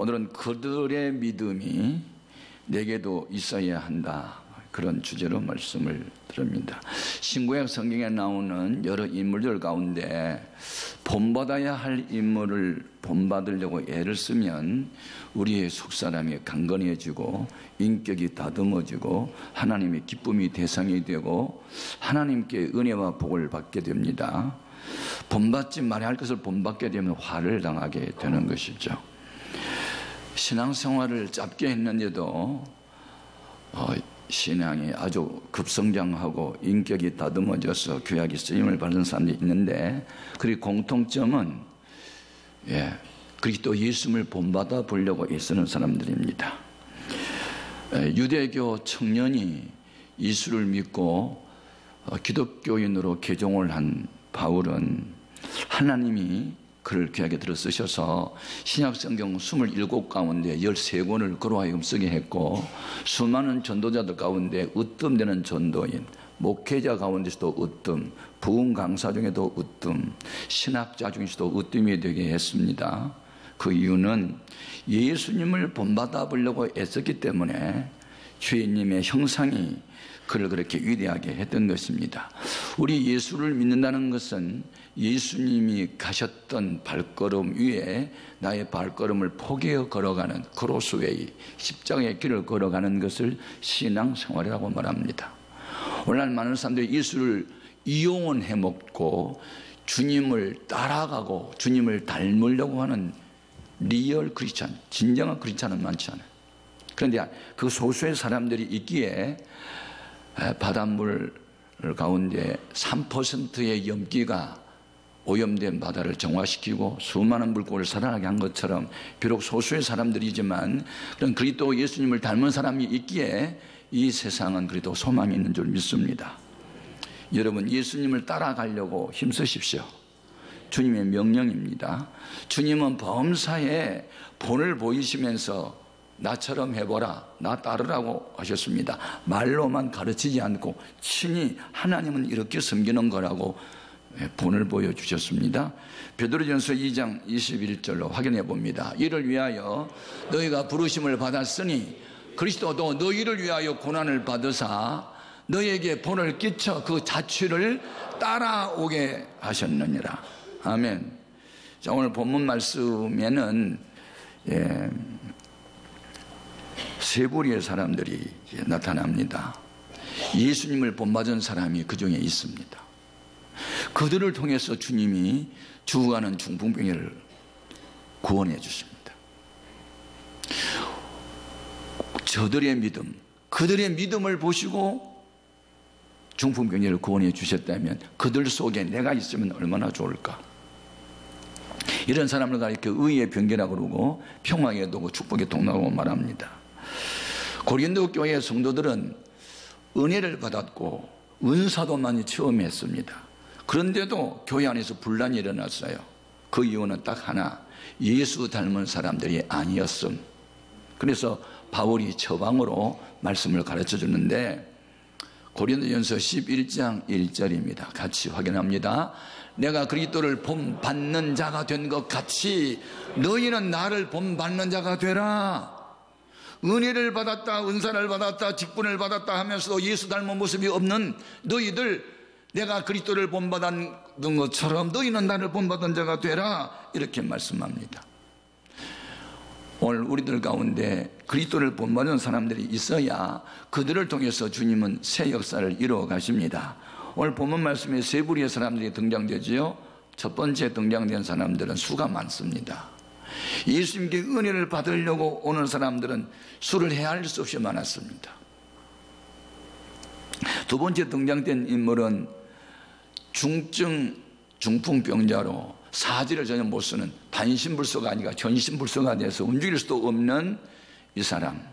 오늘은 그들의 믿음이 내게도 있어야 한다, 그런 주제로 말씀을 드립니다. 신구약 성경에 나오는 여러 인물들 가운데 본받아야 할 인물을 본받으려고 애를 쓰면 우리의 속사람이 강건해지고 인격이 다듬어지고 하나님의 기쁨이 대상이 되고 하나님께 은혜와 복을 받게 됩니다. 본받지 말아야 할 것을 본받게 되면 화를 당하게 되는 것이죠. 신앙생활을 짧게 했는데도 신앙이 아주 급성장하고 인격이 다듬어져서 귀하게 쓰임을 받는 사람들이 있는데, 그 공통점은 그리스도 예수님을 본받아 보려고 애쓰는 사람들입니다. 유대교 청년이 예수를 믿고 기독교인으로 개종을 한 바울은 하나님이 그를 귀하게 들어 쓰셔서 신약성경 27권 가운데 13권을 그로 하여금 쓰게 했고, 수많은 전도자들 가운데 으뜸되는 전도인, 목회자 가운데서도 으뜸, 부흥 강사 중에도 으뜸, 신학자 중에서도 으뜸이 되게 했습니다. 그 이유는 예수님을 본받아 보려고 애썼기 때문에 주님의 형상이 그를 그렇게 위대하게 했던 것입니다. 우리 예수를 믿는다는 것은 예수님이 가셨던 발걸음 위에 나의 발걸음을 포기해 걸어가는 크로스웨이, 십자가의 길을 걸어가는 것을 신앙생활이라고 말합니다. 오늘날 많은 사람들이 예수를 이용은 해먹고 주님을 따라가고 주님을 닮으려고 하는 리얼 크리스찬, 진정한 크리스찬은 많지 않아요. 그런데 그 소수의 사람들이 있기에 바닷물 가운데 3%의 염기가 오염된 바다를 정화시키고 수많은 물고기를 살아나게 한 것처럼, 비록 소수의 사람들이지만 그런 그리스도 예수님을 닮은 사람이 있기에 이 세상은 그래도 소망이 있는 줄 믿습니다. 여러분, 예수님을 따라가려고 힘쓰십시오. 주님의 명령입니다. 주님은 범사에 본을 보이시면서 나처럼 해보라, 나 따르라고 하셨습니다. 말로만 가르치지 않고 친히 하나님은 이렇게 섬기는 거라고 본을 보여주셨습니다. 베드로전서 2장 21절로 확인해 봅니다. 이를 위하여 너희가 부르심을 받았으니 그리스도도 너희를 위하여 고난을 받으사 너희에게 본을 끼쳐 그 자취를 따라오게 하셨느니라. 아멘. 자, 오늘 본문 말씀에는 세 부류의 사람들이 나타납니다. 예수님을 본받은 사람이 그 중에 있습니다. 그들을 통해서 주님이 죽어가는 중풍병이를 구원해 주십니다. 저들의 믿음, 그들의 믿음을 보시고 중풍병이를 구원해 주셨다면 그들 속에 내가 있으면 얼마나 좋을까. 이런 사람을 가리켜 의의 병기라고 그러고 평화의 도구, 축복의 통로라고 말합니다. 고린도 교회 성도들은 은혜를 받았고 은사도 많이 체험했습니다. 그런데도 교회 안에서 분란이 일어났어요. 그 이유는 딱 하나, 예수 닮은 사람들이 아니었음. 그래서 바울이 처방으로 말씀을 가르쳐 주는데, 고린도전서 11장 1절입니다. 같이 확인합니다. 내가 그리스도를 본받는 자가 된 것 같이 너희는 나를 본받는 자가 되라. 은혜를 받았다, 은사를 받았다, 직분을 받았다 하면서도 예수 닮은 모습이 없는 너희들, 내가 그리스도를 본받은 것처럼 너희는 나를 본받은 자가 되라, 이렇게 말씀합니다. 오늘 우리들 가운데 그리스도를 본받은 사람들이 있어야 그들을 통해서 주님은 새 역사를 이루어 가십니다. 오늘 본문 말씀에 세 부류의 사람들이 등장되지요. 첫 번째 등장된 사람들은 수가 많습니다. 예수님께 은혜를 받으려고 오는 사람들은 수를 헤아릴 수 없이 많았습니다. 두 번째 등장된 인물은 중풍병자로 사지를 전혀 못 쓰는 반신불수가 아니라 전신불수가 돼서 움직일 수도 없는 이 사람,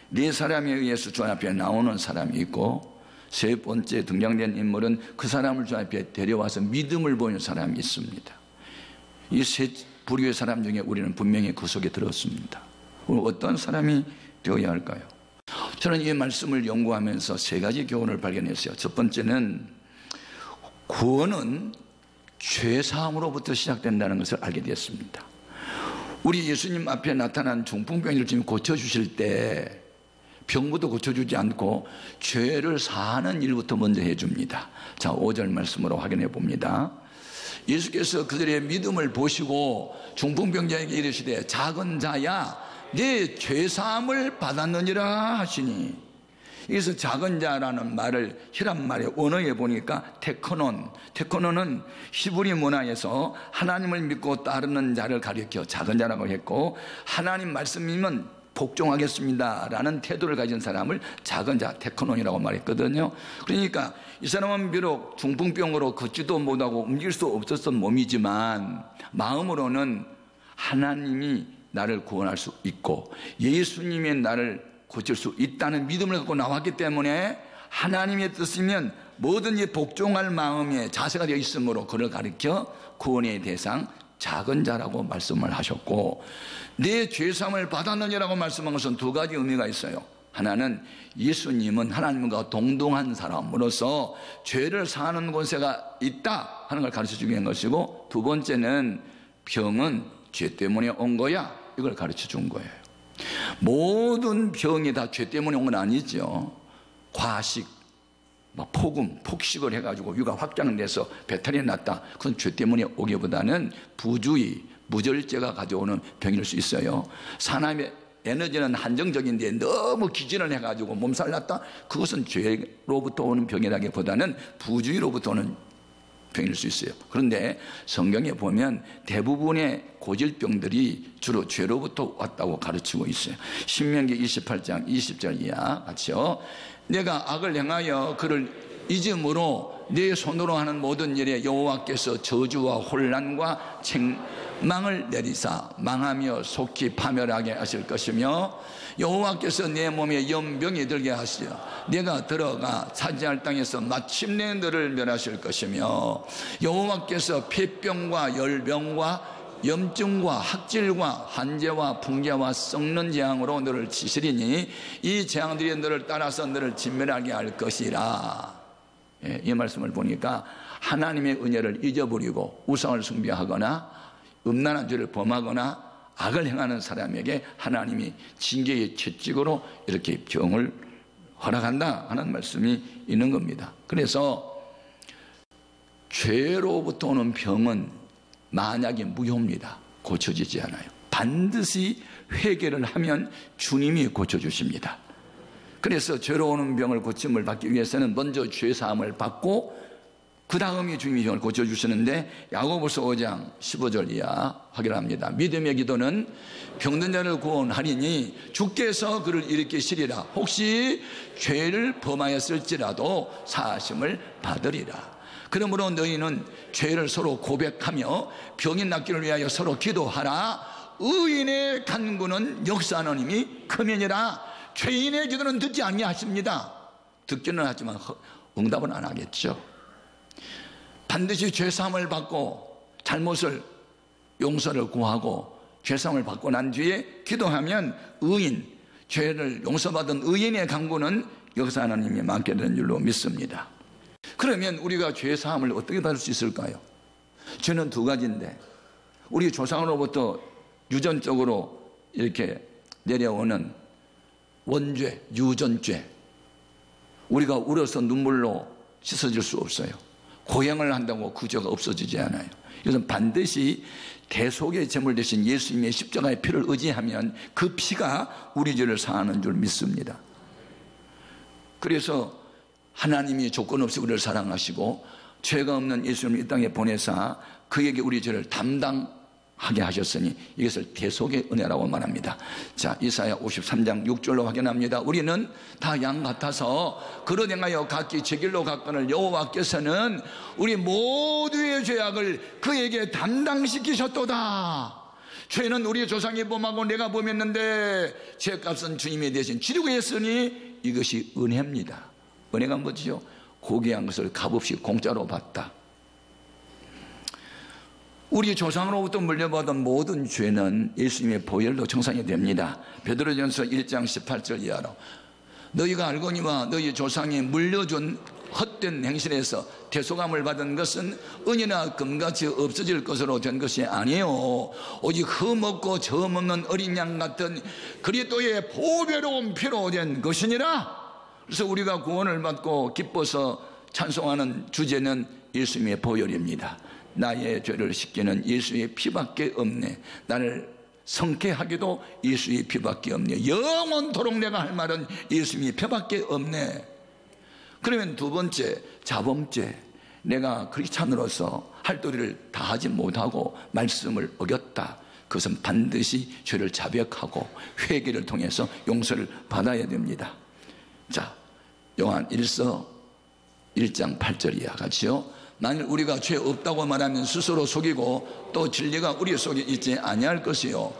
네 사람에 의해서 주 앞에 나오는 사람이 있고, 세 번째 등장된 인물은 그 사람을 주 앞에 데려와서 믿음을 보이는 사람이 있습니다. 이 세 부류의 사람 중에 우리는 분명히 그 속에 들었습니다. 오늘 어떤 사람이 되어야 할까요? 저는 이 말씀을 연구하면서 세 가지 교훈을 발견했어요. 첫 번째는 구원은 죄사함으로부터 시작된다는 것을 알게 되었습니다. 우리 예수님 앞에 나타난 중풍병을 지금 고쳐주실 때 병부터 고쳐주지 않고 죄를 사하는 일부터 먼저 해줍니다. 자, 5절 말씀으로 확인해 봅니다. 예수께서 그들의 믿음을 보시고 중풍병자에게 이르시되 작은 자야 네 죄사함을 받았느니라 하시니, 여기서 작은 자라는 말을 히랍 말의 원어에 보니까 테코논은 히브리 문화에서 하나님을 믿고 따르는 자를 가리켜 작은 자라고 했고, 하나님 말씀이면 복종하겠습니다 라는 태도를 가진 사람을 작은 자, 테코논이라고 말했거든요. 그러니까 이 사람은 비록 중풍병으로 걷지도 못하고 움직일 수 없었던 몸이지만 마음으로는 하나님이 나를 구원할 수 있고 예수님의 나를 고칠 수 있다는 믿음을 갖고 나왔기 때문에 하나님의 뜻이면 뭐든지 복종할 마음의 자세가 되어 있으므로 그를 가리켜 구원의 대상 작은 자라고 말씀을 하셨고, 내 죄사함을 받았느냐라고 말씀한 것은 두 가지 의미가 있어요. 하나는 예수님은 하나님과 동등한 사람으로서 죄를 사하는 권세가 있다 하는 걸 가르쳐주기 위한 것이고, 두 번째는 병은 죄 때문에 온 거야, 이걸 가르쳐준 거예요. 모든 병이 다 죄 때문에 온 건 아니죠. 과식, 폭음, 폭식을 해가지고 위가 확장돼서 배탈이 났다, 그건 죄 때문에 오기보다는 부주의, 무절제가 가져오는 병일 수 있어요. 사람의 에너지는 한정적인데 너무 기진을 해가지고 몸살 났다, 그것은 죄로부터 오는 병이라기보다는 부주의로부터 오는 병일 수 있어요. 그런데 성경에 보면 대부분의 고질병들이 주로 죄로부터 왔다고 가르치고 있어요. 신명기 28장 20절 이하 같이요. 내가 악을 행하여 그를 잊음으로 내 손으로 하는 모든 일에 여호와께서 저주와 혼란과 책망을 내리사 망하며 속히 파멸하게 하실 것이며, 여호와께서 내 몸에 연병이 들게 하시어 내가 들어가 차지할 땅에서 마침내 너를 멸하실 것이며, 여호와께서 폐병과 열병과 염증과 학질과 한재와 풍재와 썩는 재앙으로 너를 치시리니 이 재앙들이 너를 따라서 너를 진멸하게 할 것이라. 이 말씀을 보니까 하나님의 은혜를 잊어버리고 우상을 숭배하거나 음란한 죄를 범하거나 악을 행하는 사람에게 하나님이 징계의 채찍으로 이렇게 병을 허락한다 하는 말씀이 있는 겁니다. 그래서 죄로부터 오는 병은 만약에 무효입니다. 고쳐지지 않아요. 반드시 회개를 하면 주님이 고쳐주십니다. 그래서 죄로 오는 병을 고침을 받기 위해서는 먼저 죄사함을 받고 그 다음에 주님이 병을 고쳐주시는데, 야고보서 5장 15절 이하 확인합니다. 믿음의 기도는 병든 자를 구원하리니 주께서 그를 일으키시리라. 혹시 죄를 범하였을지라도 사하심을 받으리라. 그러므로 너희는 죄를 서로 고백하며 병이 낫기를 위하여 서로 기도하라. 의인의 간구는 역사하는 힘이 크면이라. 죄인의 기도는 듣지 아니하십니다. 듣기는 하지만 응답은 안 하겠죠. 반드시 죄사함을 받고 잘못을 용서를 구하고 죄사함을 받고 난 뒤에 기도하면 의인, 죄를 용서받은 의인의 간구는 역사하는 힘이 많게 되는 줄로 믿습니다. 그러면 우리가 죄사함을 어떻게 받을 수 있을까요? 죄는 두 가지인데, 우리 조상으로부터 유전적으로 이렇게 내려오는 원죄, 유전죄, 우리가 울어서 눈물로 씻어질 수 없어요. 고행을 한다고 그 죄가 없어지지 않아요. 이것은 반드시 대속의 제물 대신 예수님의 십자가의 피를 의지하면 그 피가 우리 죄를 사하는 줄 믿습니다. 그래서 하나님이 조건 없이 우리를 사랑하시고 죄가 없는 예수님을 이 땅에 보내사 그에게 우리 죄를 담당하게 하셨으니 이것을 대속의 은혜라고 말합니다. 자, 이사야 53장 6절로 확인합니다. 우리는 다 양 같아서 그로 행하여 각기 제 길로 갔거늘 여호와께서는 우리 모두의 죄악을 그에게 담당시키셨도다. 죄는 우리 조상이 범하고 내가 범했는데 죄값은 주님이 대신 지르고 했으니 이것이 은혜입니다. 은혜가 뭐지요? 고귀한 것을 값없이 공짜로 받다. 우리 조상으로부터 물려받은 모든 죄는 예수님의 보혈로 청산이 됩니다. 베드로전서 1장 18절 이하로 너희가 알거니와 너희 조상이 물려준 헛된 행실에서 대속함을 받은 것은 은이나 금같이 없어질 것으로 된 것이 아니에요. 오직 흠없고 점없는 어린 양 같은 그리스도의 보배로운 피로 된 것이니라. 그래서 우리가 구원을 받고 기뻐서 찬송하는 주제는 예수님의 보혈입니다. 나의 죄를 씻기는 예수의 피밖에 없네. 나를 성쾌하게도 예수의 피밖에 없네. 영원토록 내가 할 말은 예수님의 피밖에 없네. 그러면 두 번째, 자범죄. 내가 크리스찬으로서 할 도리를 다하지 못하고 말씀을 어겼다. 그것은 반드시 죄를 자백하고 회개를 통해서 용서를 받아야 됩니다. 자, 요한 1서 1장 8절이야 같이요. 만일 우리가 죄 없다고 말하면 스스로 속이고 또 진리가 우리 속에 있지 아니할 것이요.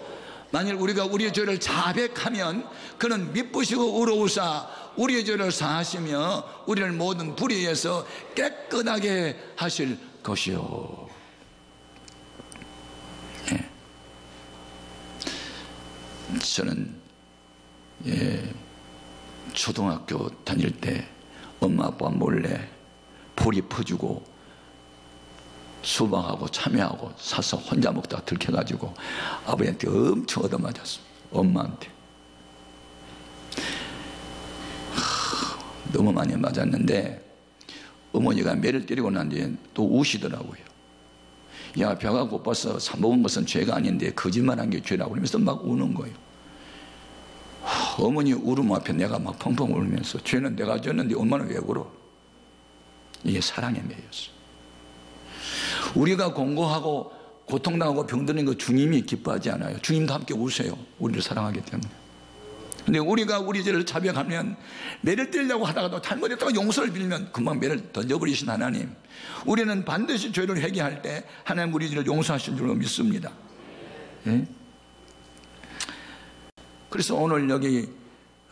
만일 우리가 우리의 죄를 자백하면 그는 미쁘시고 의로우사 우리의 죄를 사하시며 우리를 모든 불의에서 깨끗하게 하실 것이요. 네. 저는 초등학교 다닐 때 엄마 아빠 몰래 보리 퍼주고 수박하고 참외하고 사서 혼자 먹다가 들켜가지고 아버지한테 엄청 얻어맞았어. 엄마한테 너무 많이 맞았는데 어머니가 매를 때리고 난 뒤에 또 우시더라고요. 야, 배가 고파서 사 먹은 것은 죄가 아닌데 거짓말한 게 죄라고 그러면서 막 우는 거예요. 어머니 울음 앞에 내가 막 펑펑 울면서 죄는 내가 졌는데 엄마는 왜 울어? 이게 사랑의 매였어. 우리가 공고하고 고통당하고 병드는 거 주님이 기뻐하지 않아요. 주님도 함께 우세요. 우리를 사랑하기 때문에. 근데 우리가 우리 죄를 자백하면 매를 때리려고 하다가도 잘못했다가 용서를 빌면 금방 매를 던져버리신 하나님, 우리는 반드시 죄를 회개할 때 하나님 우리 죄를 용서하신 줄로 믿습니다. 예? 그래서 오늘 여기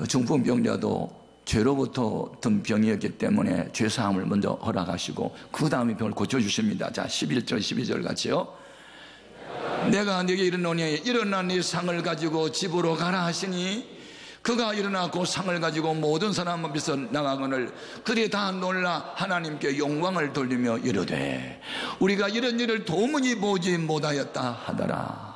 중풍병자도 죄로부터 든 병이었기 때문에 죄사함을 먼저 허락하시고 그 다음에 병을 고쳐주십니다. 자, 11절 12절 같이요. 내가 네게 이르노니 일어나 네 상을 가지고 집으로 가라 하시니 그가 일어나 그 상을 가지고 모든 사람 앞에서 나가거늘 그들이 다 놀라 하나님께 영광을 돌리며 이르되 우리가 이런 일을 도무지 보지 못하였다 하더라.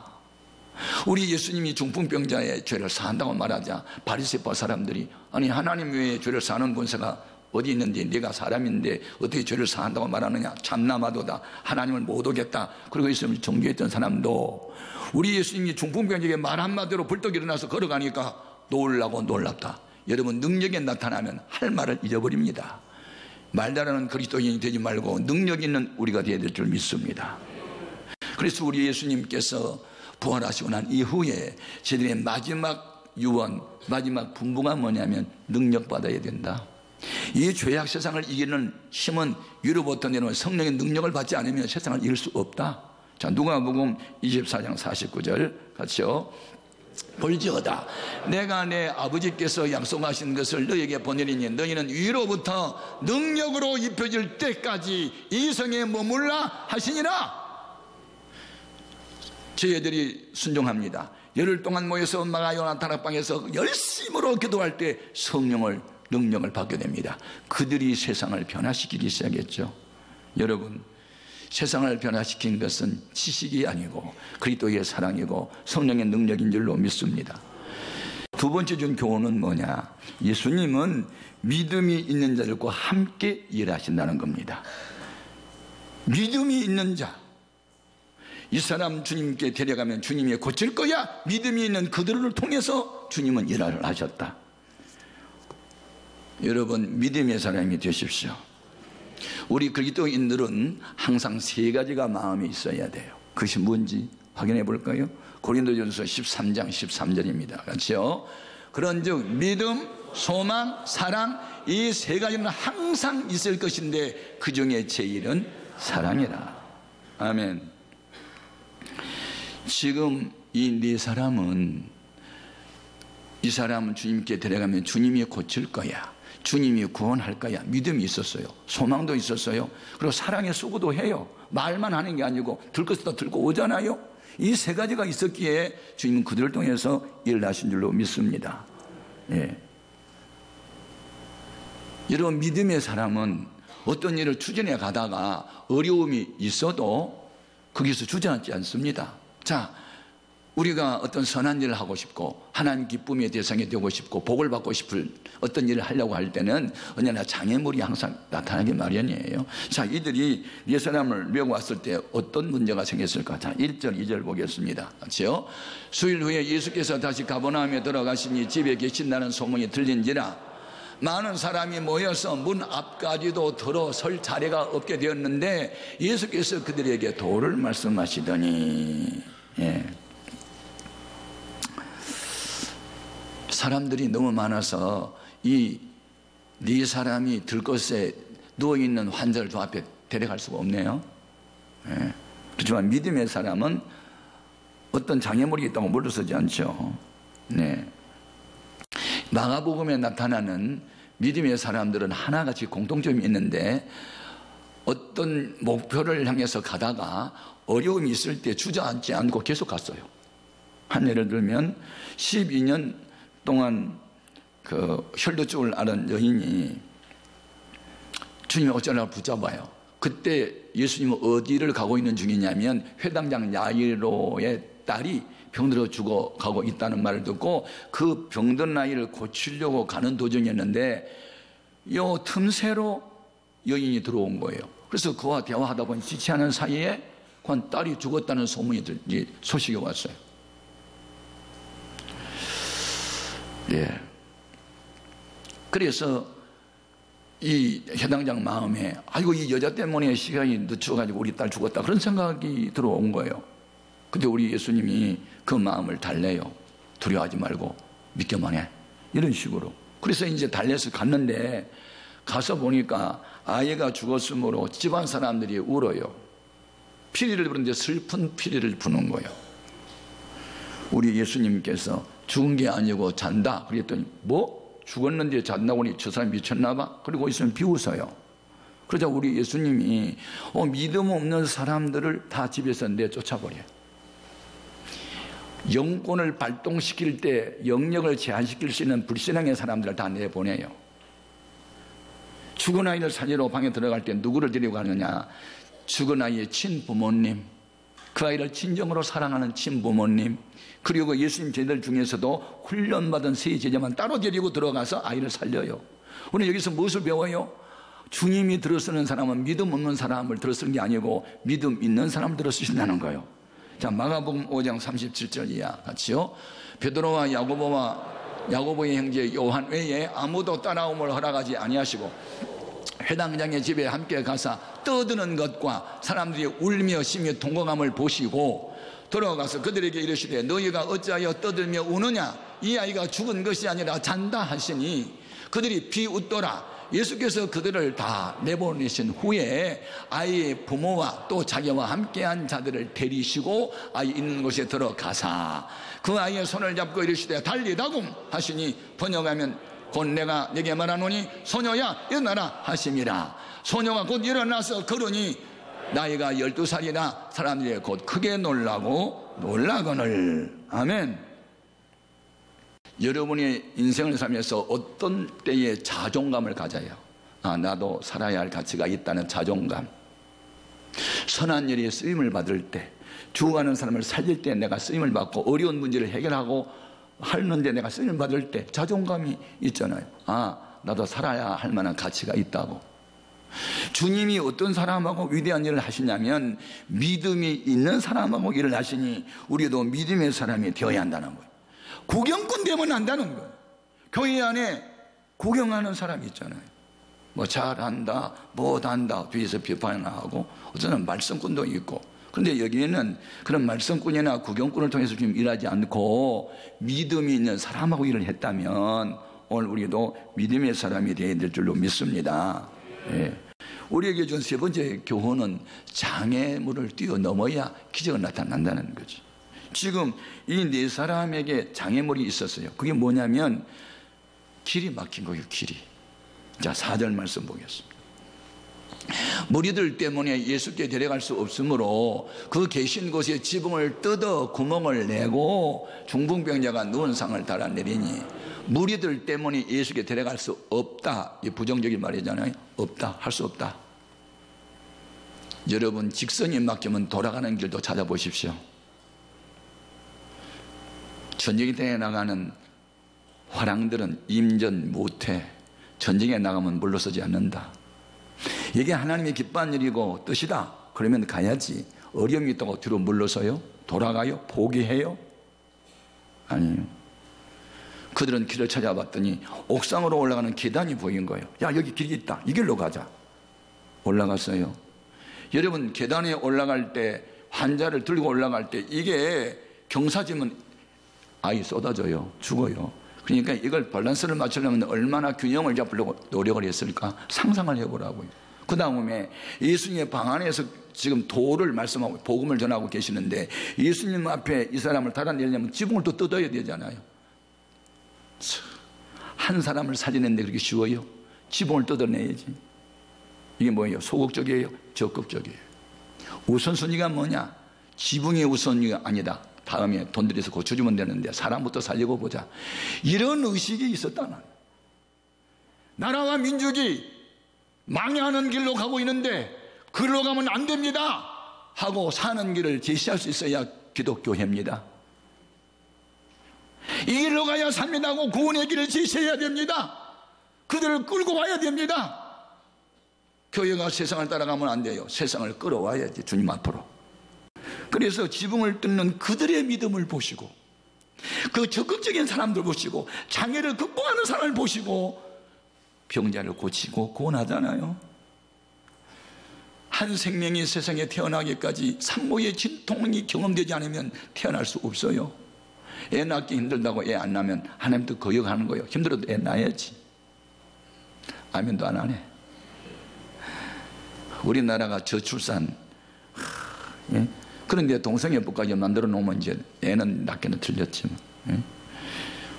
우리 예수님이 중풍병자의 죄를 사한다고 말하자 바리새파 사람들이 아니 하나님 외에 죄를 사하는 권세가 어디 있는데 네가 사람인데 어떻게 죄를 사한다고 말하느냐, 참나마도다, 하나님을 못 오겠다. 그리고 예수님을 정죄했던 사람도 우리 예수님이 중풍병자에게 말 한마디로 벌떡 일어나서 걸어가니까 놀라고 놀랍다. 여러분, 능력이 나타나면 할 말을 잊어버립니다. 말다라는 그리스도인이 되지 말고 능력 있는 우리가 되어야 될 줄 믿습니다. 그래서 우리 예수님께서 부활하시고 난 이후에 저들의 마지막 유언, 마지막 분부가 뭐냐면 능력받아야 된다. 이 죄악 세상을 이기는 힘은 위로부터 내려온 성령의 능력을 받지 않으면 세상을 이길 수 없다. 자, 누가복음 24장 49절 같이요. 볼지어다 내가 내 아버지께서 약속하신 것을 너에게 보내리니 너희는 위로부터 능력으로 입혀질 때까지 이 성에 머물라 하시니라. 저희들이 순종합니다. 열흘 동안 모여서 엄마가 요나탄 학방에서 열심으로 기도할 때 성령을 능력을 받게 됩니다. 그들이 세상을 변화시키기 시작했죠. 여러분, 세상을 변화시킨 것은 지식이 아니고 그리스도의 사랑이고 성령의 능력인 줄로 믿습니다. 두 번째 준 교훈은 뭐냐? 예수님은 믿음이 있는 자들과 함께 일하신다는 겁니다. 믿음이 있는 자, 이 사람 주님께 데려가면 주님이 고칠 거야. 믿음이 있는 그들을 통해서 주님은 일을 하셨다. 여러분, 믿음의 사람이 되십시오. 우리 그리스도인들은 항상 세 가지가 마음에 있어야 돼요. 그것이 뭔지 확인해 볼까요? 고린도전서 13장 13절입니다. 같이요. 그런즉 믿음, 소망, 사랑, 이 세 가지는 항상 있을 것인데 그 중에 제일은 사랑이라. 아멘. 지금 이 네 사람은, 이 사람은 주님께 데려가면 주님이 고칠 거야, 주님이 구원할 거야. 믿음이 있었어요. 소망도 있었어요. 그리고 사랑의 수고도 해요. 말만 하는 게 아니고 들 것도 들고 오잖아요. 이 세 가지가 있었기에 주님은 그들을 통해서 일을 하신 줄로 믿습니다. 예. 여러분, 믿음의 사람은 어떤 일을 추진해 가다가 어려움이 있어도 거기서 주저앉지 않습니다. 자, 우리가 어떤 선한 일을 하고 싶고 하나님 기쁨의 대상이 되고 싶고 복을 받고 싶을 어떤 일을 하려고 할 때는 언제나 장애물이 항상 나타나기 마련이에요. 자, 이들이 옛사람을 메고 왔을 때 어떤 문제가 생겼을까? 자, 1절 2절 보겠습니다. 같이요. 수일 후에 예수께서 다시 가버나움에 들어가시니 집에 계신다는 소문이 들린지라 많은 사람이 모여서 문 앞까지도 들어설 자리가 없게 되었는데 예수께서 그들에게 도를 말씀하시더니, 사람들이 너무 많아서 이 네 사람이 들것에 누워있는 환자를 저 앞에 데려갈 수가 없네요. 그렇지만 믿음의 사람은 어떤 장애물이 있다고 물러서지 않죠. 마가복음에 나타나는 믿음의 사람들은 하나같이 공통점이 있는데 어떤 목표를 향해서 가다가 어려움이 있을 때 주저앉지 않고 계속 갔어요. 한 예를 들면 12년 동안 그 혈루증을 앓은 여인이 주님이 어쩌나 붙잡아요. 그때 예수님은 어디를 가고 있는 중이냐면 회당장 야이로의 딸이 병들어 죽어가고 있다는 말을 듣고 그 병든 아이를 고치려고 가는 도중이었는데 요 틈새로 여인이 들어온 거예요. 그래서 그와 대화하다 보니 지체하는 사이에 그 딸이 죽었다는 소식이 왔어요. 그래서 이 회당장 마음에 아이고 이 여자 때문에 시간이 늦춰가지고 우리 딸 죽었다 그런 생각이 들어온 거예요. 근데 우리 예수님이 그 마음을 달래요. 두려워하지 말고 믿기만 해. 이런 식으로. 그래서 이제 달래서 갔는데 가서 보니까 아이가 죽었으므로 집안 사람들이 울어요. 피리를 부는데 슬픈 피리를 부는 거예요. 우리 예수님께서 죽은 게 아니고 잔다. 그랬더니 뭐? 죽었는데 잔다고 하니 저 사람이 미쳤나 봐? 그리고 있으면 비웃어요. 그러자 우리 예수님이 믿음 없는 사람들을 다 집에서 내쫓아버려요. 영권을 발동시킬 때 영역을 제한시킬 수 있는 불신앙의 사람들을 다 내보내요. 죽은 아이를 살리러 방에 들어갈 때 누구를 데리고 가느냐? 죽은 아이의 친부모님, 그 아이를 친정으로 사랑하는 친부모님, 그리고 예수님 제자들 중에서도 훈련받은 세 제자만 따로 데리고 들어가서 아이를 살려요. 우리 여기서 무엇을 배워요? 주님이 들어쓰는 사람은 믿음 없는 사람을 들어쓰는 게 아니고 믿음 있는 사람을 들어쓰신다는 거예요. 자, 마가복음 5장 37절 이하 같이요. 베드로와 야고보의 형제 요한 외에 아무도 따라옴을 허락하지 아니하시고 회당장의 집에 함께 가사 떠드는 것과 사람들이 울며 쉬며 통곡함을 보시고 들어가서 그들에게 이르시되 너희가 어찌하여 떠들며 우느냐? 이 아이가 죽은 것이 아니라 잔다 하시니 그들이 비웃더라. 예수께서 그들을 다 내보내신 후에 아이의 부모와 또 자기와 함께한 자들을 데리시고 아이 있는 곳에 들어가사 그 아이의 손을 잡고 이르시되 달리다굼 하시니 번역하면 곧 내가 네게 말하노니 소녀야 일어나라 하심이라. 소녀가 곧 일어나서 걸으니 나이가 12살이나 사람들이 곧 크게 놀라거늘. 아멘. 여러분의 인생을 살면서 어떤 때에 자존감을 가져요. 나도 살아야 할 가치가 있다는 자존감. 선한 일에 쓰임을 받을 때, 죽어가는 사람을 살릴 때 내가 쓰임을 받고 어려운 문제를 해결하고 하는데 내가 쓰임을 받을 때 자존감이 있잖아요. 나도 살아야 할 만한 가치가 있다고. 주님이 어떤 사람하고 위대한 일을 하시냐면 믿음이 있는 사람하고 일을 하시니 우리도 믿음의 사람이 되어야 한다는 거예요. 구경꾼 되면 안다는 거예요. 교회 안에 구경하는 사람이 있잖아요. 뭐 잘한다, 못한다, 뒤에서 비판하고 어쩌면 말썽꾼도 있고. 그런데 여기에는 그런 말썽꾼이나 구경꾼을 통해서 지금 일하지 않고 믿음이 있는 사람하고 일을 했다면 오늘 우리도 믿음의 사람이 되어야 될 줄로 믿습니다. 우리에게 준 세 번째 교훈은 장애물을 뛰어넘어야 기적은 나타난다는 거죠. 지금 이 네 사람에게 장애물이 있었어요. 그게 뭐냐면 길이 막힌 거예요. 길이. 자, 4절 말씀 보겠습니다. 무리들 때문에 예수께 데려갈 수 없으므로 그 계신 곳에 지붕을 뜯어 구멍을 내고 중풍병자가 누운 상을 달아내리니 무리들 때문에 예수께 데려갈 수 없다. 이 부정적인 말이잖아요. 없다. 할 수 없다. 여러분 직선이 막히면 돌아가는 길도 찾아보십시오. 전쟁에 나가는 화랑들은 임전 못해. 전쟁에 나가면 물러서지 않는다. 이게 하나님의 기뻐한 일이고 뜻이다. 그러면 가야지. 어려움이 있다고 뒤로 물러서요? 돌아가요? 포기해요? 아니에요. 그들은 길을 찾아봤더니 옥상으로 올라가는 계단이 보인 거예요. 야, 여기 길이 있다. 이 길로 가자. 올라갔어요. 여러분 계단에 올라갈 때, 환자를 들고 올라갈 때 이게 경사지면 아이 쏟아져요. 죽어요. 그러니까 이걸 밸런스를 맞추려면 얼마나 균형을 잡으려고 노력을 했을까 상상을 해보라고요. 그 다음에 예수님의 방 안에서 지금 도를 말씀하고 복음을 전하고 계시는데 예수님 앞에 이 사람을 달아내려면 지붕을 또 뜯어야 되잖아요. 한 사람을 살리는데 그렇게 쉬워요? 지붕을 뜯어내야지. 이게 뭐예요? 소극적이에요? 적극적이에요? 우선순위가 뭐냐? 지붕이 우선순위가 아니다. 다음에 돈 들여서 고쳐주면 되는데 사람부터 살리고 보자. 이런 의식이 있었다는. 나라와 민족이 망해하는 길로 가고 있는데 그걸로 가면 안 됩니다 하고 사는 길을 제시할 수 있어야 기독교회입니다. 이 길로 가야 삽니다 하고 구원의 길을 제시해야 됩니다. 그들을 끌고 와야 됩니다. 교회가 세상을 따라가면 안 돼요. 세상을 끌어와야지 주님 앞으로. 그래서 지붕을 뜯는 그들의 믿음을 보시고 그 적극적인 사람들 보시고 장애를 극복하는 사람을 보시고 병자를 고치고 구원하잖아요. 한 생명이 세상에 태어나기까지 산모의 진통이 경험되지 않으면 태어날 수 없어요. 애 낳기 힘들다고 애 안 낳으면 하나님도 거역하는 거예요. 힘들어도 애 낳아야지. 아멘도 안 하네. 우리나라가 저출산, 예? 그런데 동성애법까지 만들어 놓으면 이제 애는 낳기는 틀렸지만, 예?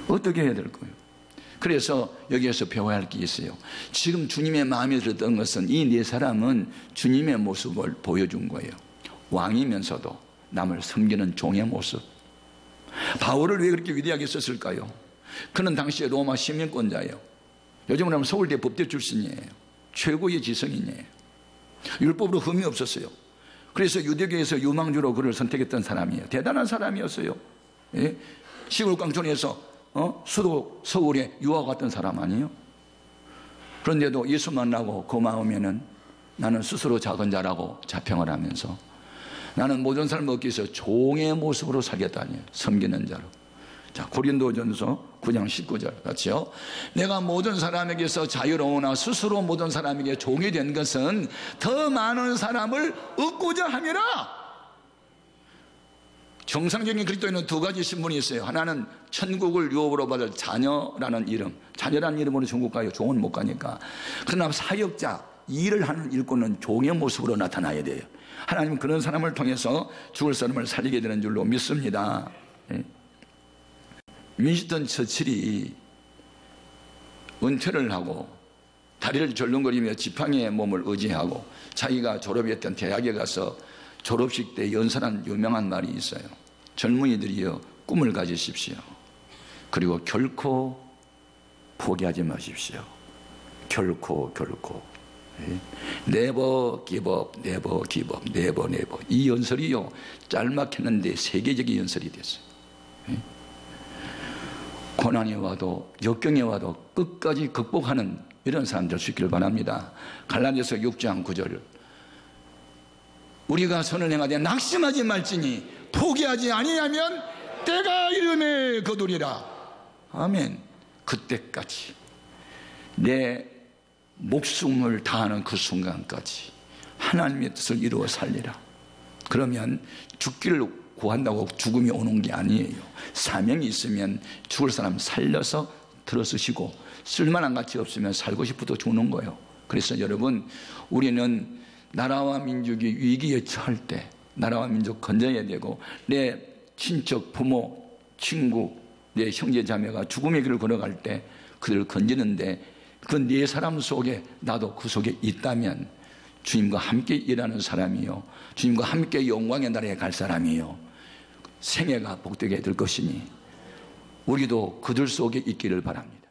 어떻게 해야 될 거예요? 그래서 여기에서 배워야 할 게 있어요. 지금 주님의 마음에 들었던 것은 이 네 사람은 주님의 모습을 보여준 거예요. 왕이면서도 남을 섬기는 종의 모습. 바울을 왜 그렇게 위대하게 썼을까요? 그는 당시에 로마 시민권자예요. 요즘으로 하면 서울대 법대 출신이에요. 최고의 지성인이에요. 율법으로 흠이 없었어요. 그래서 유대교에서 유망주로 그를 선택했던 사람이에요. 대단한 사람이었어요. 예? 시골 깡촌에서 수도 서울에 유학 갔던 사람 아니에요? 그런데도 예수 만나고 그 마음에는 나는 스스로 작은 자라고 자평을 하면서 나는 모든 사람을 얻기 위해서 종의 모습으로 살겠다니, 섬기는 자로. 자, 고린도전서 9장 19절 같이요. 내가 모든 사람에게서 자유로우나 스스로 모든 사람에게 종이 된 것은 더 많은 사람을 얻고자 함이라. 정상적인 그리스도인은 두 가지 신분이 있어요. 하나는 천국을 유업으로 받을 자녀라는 이름. 자녀라는 이름으로 천국 가요. 종은 못 가니까. 그러나 사역자, 일을 하는 일꾼은 종의 모습으로 나타나야 돼요. 하나님은 그런 사람을 통해서 죽을 사람을 살리게 되는 줄로 믿습니다. 윈스턴 처칠이 은퇴를 하고 다리를 절름거리며 지팡이의 몸을 의지하고 자기가 졸업했던 대학에 가서 졸업식 때 연설한 유명한 말이 있어요. 젊은이들이여 꿈을 가지십시오. 그리고 결코 포기하지 마십시오. 결코. Never give up, never give up, never, never. 이 연설이요, 짤막했는데 세계적인 연설이 됐어요. 고난이 와도 역경이 와도 끝까지 극복하는 이런 사람 될 수 있기를 바랍니다. 갈라디아서 6장 9절. 우리가 선을 행하되 낙심하지 말지니 포기하지 아니하면 때가 이름에 거두리라. 아멘. 그때까지 내 목숨을 다하는 그 순간까지 하나님의 뜻을 이루어 살리라. 그러면 죽기를 구한다고 죽음이 오는 게 아니에요. 사명이 있으면 죽을 사람 살려서 들어쓰시고 쓸만한 가치 없으면 살고 싶어도 죽는 거예요. 그래서 여러분, 우리는 나라와 민족이 위기에 처할 때 나라와 민족 건져야 되고, 내 친척, 부모, 친구, 내 형제 자매가 죽음의 길을 걸어갈 때 그들을 건지는데 그 네 사람 속에 나도 그 속에 있다면 주님과 함께 일하는 사람이요, 주님과 함께 영광의 나라에 갈 사람이요, 생애가 복되게 될 것이니 우리도 그들 속에 있기를 바랍니다.